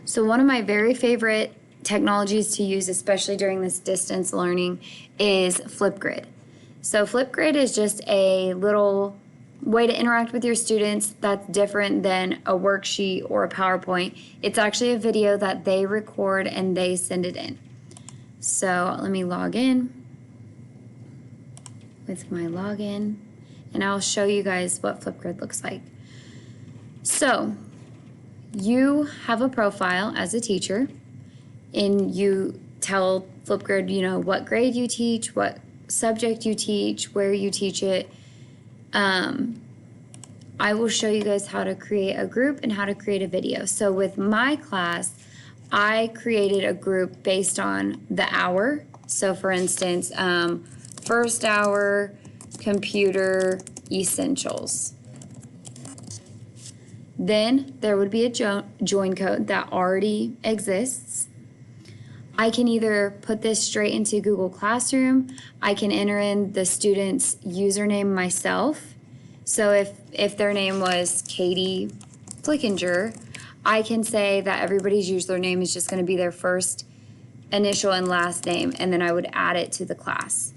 So one of my very favorite technologies to use, especially during this distance learning, is Flipgrid. So Flipgrid is just a little way to interact with your students that's different than a worksheet or a PowerPoint. It's actually a video that they record and they send it in. So let me log in with my login and I'll show you guys what Flipgrid looks like. So you have a profile as a teacher and you tell Flipgrid, you know, what grade you teach, what subject you teach, where you teach it. I will show you guys how to create a group and how to create a video. So with my class, I created a group based on the hour. So for instance, first hour, computer essentials. Then there would be a join code that already exists. I can either put this straight into Google Classroom. I can enter in the student's username myself. So if their name was Katie Flickinger, I can say that everybody's username is just going to be their first initial and last name, and then I would add it to the class.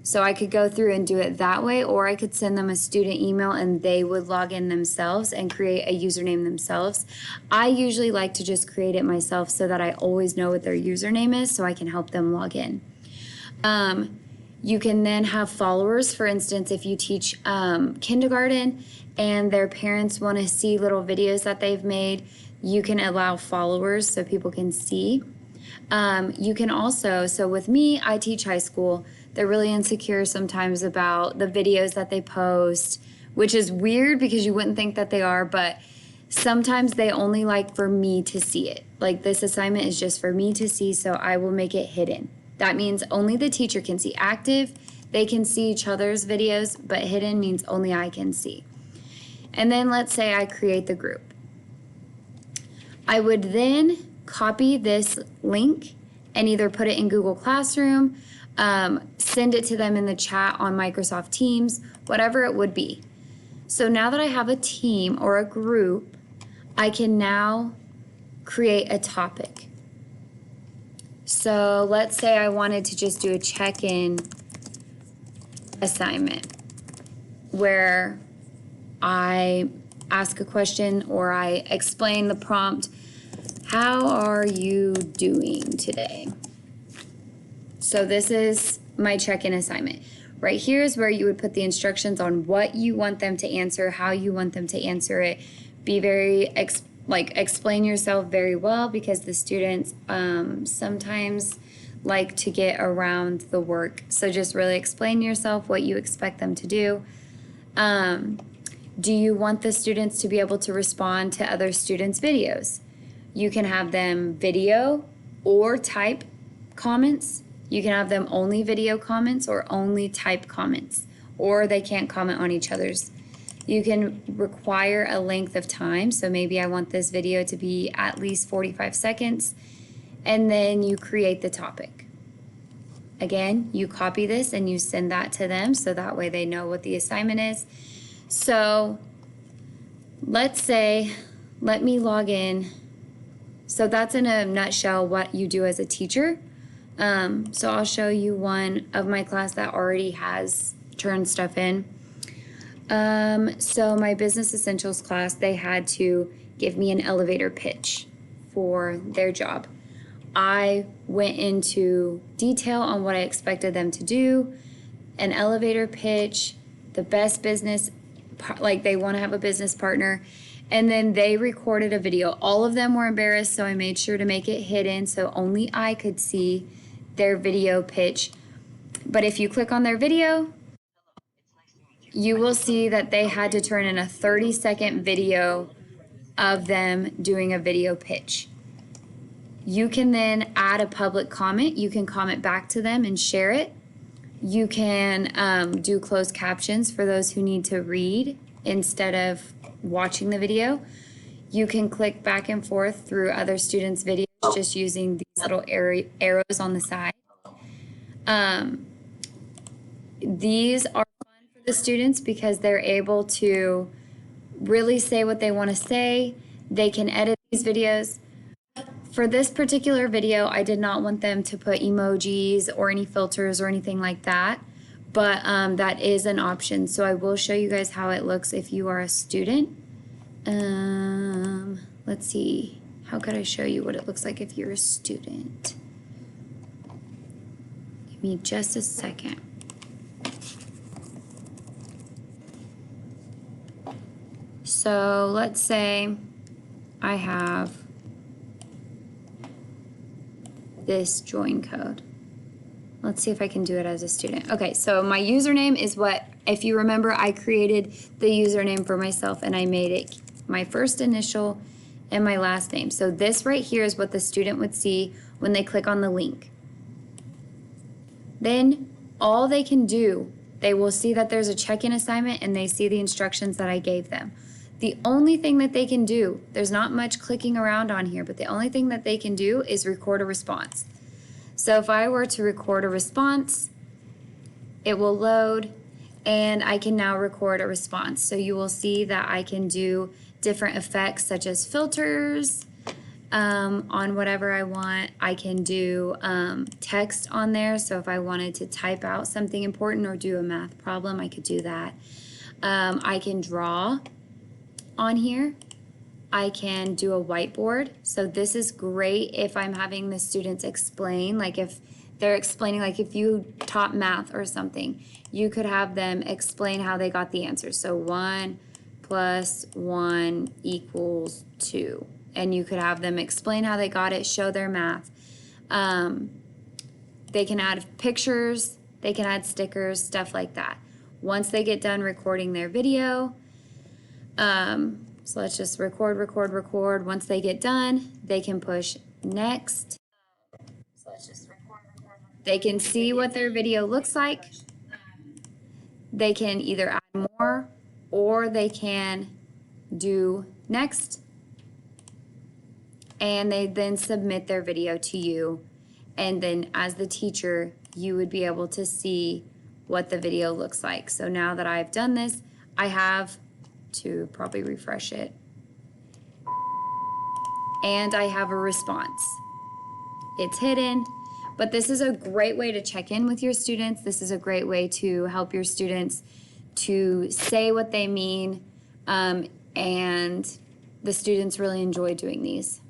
So I could go through and do it that way, or I could send them a student email and they would log in themselves and create a username themselves. I usually like to just create it myself so that I always know what their username is so I can help them log in. You can then have followers. For instance, if you teach kindergarten and their parents want to see little videos that they've made, you can allow followers so people can see. You can also, so with me, I teach high school. They're really insecure sometimes about the videos that they post, which is weird because you wouldn't think that they are, but sometimes they only like for me to see it. Like this assignment is just for me to see, so I will make it hidden. That means only the teacher can see. Active, they can see each other's videos, but hidden means only I can see. And then let's say I create the group. I would then copy this link and either put it in Google Classroom, send it to them in the chat on Microsoft Teams, whatever it would be. So now that I have a team or a group, I can now create a topic. So let's say I wanted to just do a check-in assignment where I ask a question or I explain the prompt. How are you doing today? So this is my check-in assignment. Right here is where you would put the instructions on what you want them to answer, how you want them to answer it. Be very, explain yourself very well because the students sometimes like to get around the work. So just really explain yourself, what you expect them to do. Do you want the students to be able to respond to other students' videos? You can have them video or type comments. You can have them only video comments or only type comments, or they can't comment on each other's. You can require a length of time. So maybe I want this video to be at least 45 seconds, and then you create the topic. Again, you copy this and you send that to them so that way they know what the assignment is. So let's say, let me log in. So that's in a nutshell what you do as a teacher. So I'll show you one of my class that already has turned stuff in. So my business essentials class, they had to give me an elevator pitch for their job. I went into detail on what I expected them to do, an elevator pitch, the best business, like they want to have a business partner. And then they recorded a video. All of them were embarrassed, so I made sure to make it hidden so only I could see their video pitch. But if you click on their video, you will see that they had to turn in a 30-second video of them doing a video pitch. You can then add a public comment. You can comment back to them and share it. You can do closed captions for those who need to read instead of watching the video. You can click back and forth through other students' videos just using these little arrows on the side. These are fun for the students because they're able to really say what they want to say. They can edit these videos. For this particular video, I did not want them to put emojis or any filters or anything like that, but that is an option. So I will show you guys how it looks if you are a student. Let's see, how could I show you what it looks like if you're a student? Give me just a second. So let's say I have this join code. Let's see if I can do it as a student. Okay, so my username is what, if you remember, I created the username for myself and I made it my first initial and my last name. So this right here is what the student would see when they click on the link. Then all they can do, they will see that there's a check-in assignment and they see the instructions that I gave them. The only thing that they can do, there's not much clicking around on here, but the only thing that they can do is record a response. So if I were to record a response, it will load and I can now record a response. So you will see that I can do different effects such as filters on whatever I want. I can do text on there. So if I wanted to type out something important or do a math problem, I could do that. I can draw on here. I can do a whiteboard. So this is great if I'm having the students explain, like if they're explaining, like if you taught math or something, you could have them explain how they got the answer. So 1 + 1 = 2. And you could have them explain how they got it, show their math. They can add pictures, they can add stickers, stuff like that. Once they get done recording their video, so let's just record. Once they get done, they can push next. So let's just record. They can see what their video looks like. They can either add more or they can do next. And they then submit their video to you. And then as the teacher, you would be able to see what the video looks like. So now that I've done this, I have to probably refresh it. And I have a response. It's hidden, but this is a great way to check in with your students. This is a great way to help your students to say what they mean, and the students really enjoy doing these.